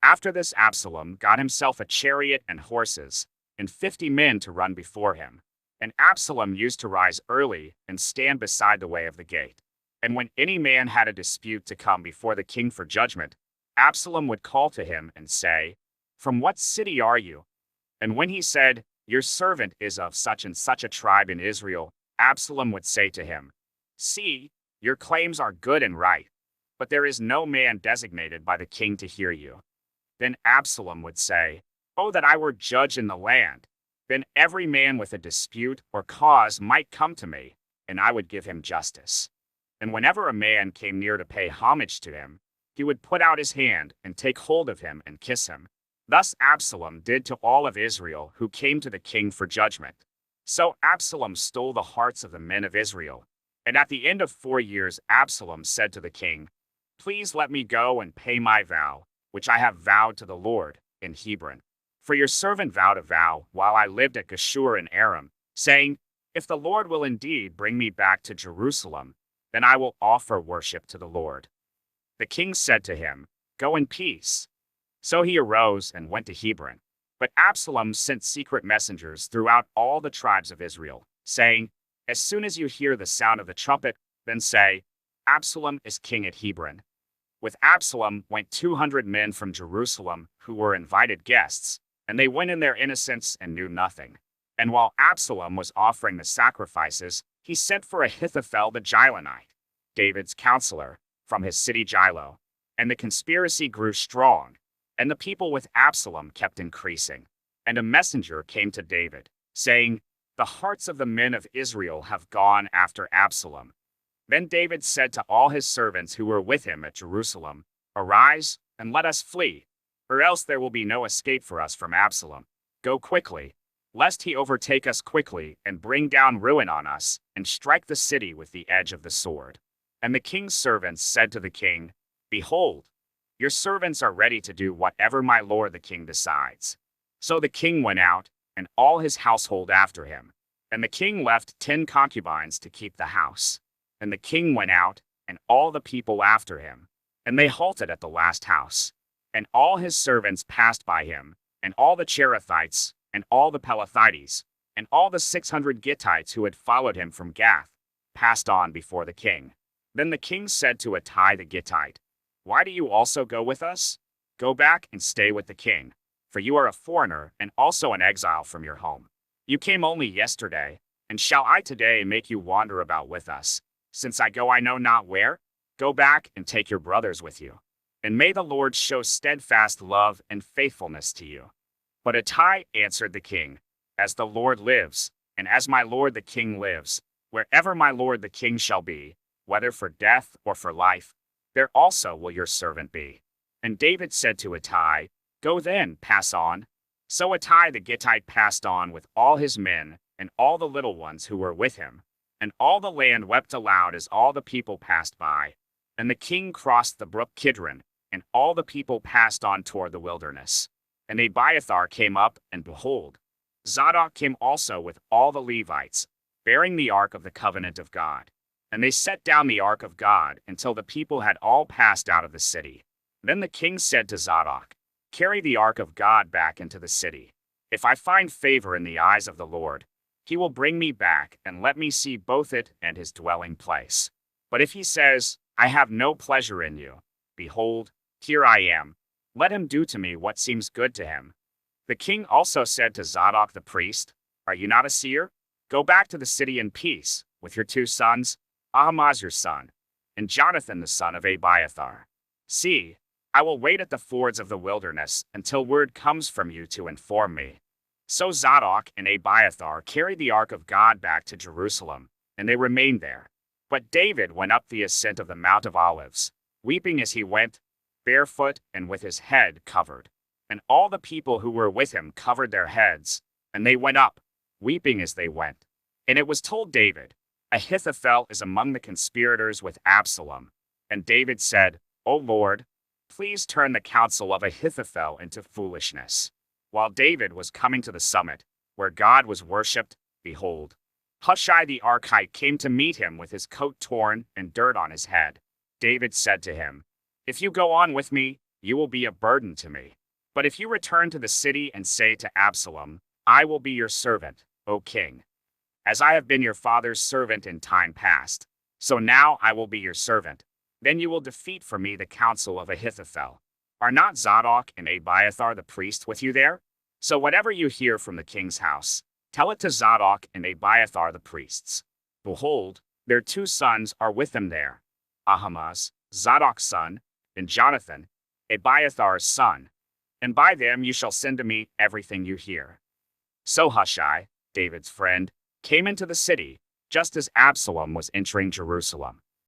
After this, Absalom got himself a chariot and horses, and 50 men to run before him. And Absalom used to rise early and stand beside the way of the gate. And when any man had a dispute to come before the king for judgment, Absalom would call to him and say, "From what city are you?" And when he said, "Your servant is of such and such a tribe in Israel," Absalom would say to him, "See, your claims are good and right, but there is no man designated by the king to hear you." Then Absalom would say, "Oh, that I were judge in the land! Then every man with a dispute or cause might come to me, and I would give him justice." And whenever a man came near to pay homage to him, he would put out his hand and take hold of him and kiss him. Thus Absalom did to all of Israel who came to the king for judgment. So Absalom stole the hearts of the men of Israel. And at the end of 4 years, Absalom said to the king, "Please let me go and pay my vow, which I have vowed to the Lord in Hebron. For your servant vowed a vow while I lived at Geshur in Aram, saying, 'If the Lord will indeed bring me back to Jerusalem, then I will offer worship to the Lord.'" The king said to him, "Go in peace." So he arose and went to Hebron. But Absalom sent secret messengers throughout all the tribes of Israel, saying, "As soon as you hear the sound of the trumpet, then say, 'Absalom is king at Hebron.'" With Absalom went 200 men from Jerusalem who were invited guests, and they went in their innocence and knew nothing. And while Absalom was offering the sacrifices, he sent for Ahithophel the Gilonite, David's counselor, from his city Gilo. And the conspiracy grew strong, and the people with Absalom kept increasing. And a messenger came to David, saying, "The hearts of the men of Israel have gone after Absalom." Then David said to all his servants who were with him at Jerusalem, "Arise, and let us flee, or else there will be no escape for us from Absalom. Go quickly, lest he overtake us quickly and bring down ruin on us, and strike the city with the edge of the sword." And the king's servants said to the king, "Behold, your servants are ready to do whatever my lord the king decides." So the king went out, and all his household after him. And the king left 10 concubines to keep the house. And the king went out, and all the people after him. And they halted at the last house. And all his servants passed by him, and all the Cherethites, and all the Pelethites, and all the 600 Gittites who had followed him from Gath, passed on before the king. Then the king said to Ittai the Gittite, "Why do you also go with us? Go back and stay with the king, for you are a foreigner and also an exile from your home. You came only yesterday, and shall I today make you wander about with us? Since I go I know not where. Go back and take your brothers with you. And may the Lord show steadfast love and faithfulness to you." But Ittai answered the king, "As the Lord lives, and as my lord the king lives, wherever my lord the king shall be, whether for death or for life, there also will your servant be." And David said to Ittai, "Go then, pass on." So Ittai the Gittite passed on with all his men, and all the little ones who were with him. And all the land wept aloud as all the people passed by. And the king crossed the brook Kidron, and all the people passed on toward the wilderness. And Abiathar came up, and behold, Zadok came also with all the Levites, bearing the ark of the covenant of God. And they set down the ark of God until the people had all passed out of the city. Then the king said to Zadok, "Carry the ark of God back into the city. If I find favor in the eyes of the Lord, he will bring me back and let me see both it and his dwelling place. But if he says, 'I have no pleasure in you,' behold, here I am. Let him do to me what seems good to him." The king also said to Zadok the priest, "Are you not a seer? Go back to the city in peace, with your 2 sons, Ahimaaz your son, and Jonathan the son of Abiathar. See, I will wait at the fords of the wilderness until word comes from you to inform me." So Zadok and Abiathar carried the ark of God back to Jerusalem, and they remained there. But David went up the ascent of the Mount of Olives, weeping as he went, barefoot and with his head covered. And all the people who were with him covered their heads, and they went up, weeping as they went. And it was told David, "Ahithophel is among the conspirators with Absalom." And David said, "O Lord, please turn the counsel of Ahithophel into foolishness." While David was coming to the summit, where God was worshipped, behold, Hushai the Archite came to meet him with his coat torn and dirt on his head. David said to him, "If you go on with me, you will be a burden to me. But if you return to the city and say to Absalom, I will be your servant, O king, as I have been your father's servant in time past, so now I will be your servant, then you will defeat for me the counsel of Ahithophel. Are not Zadok and Abiathar the priest with you there? So whatever you hear from the king's house, tell it to Zadok and Abiathar the priests. Behold, their 2 sons are with them there, Ahimaaz, Zadok's son, and Jonathan, Abiathar's son, and by them you shall send to me everything you hear. So Hushai, David's friend, came into the city, just as Absalom was entering Jerusalem.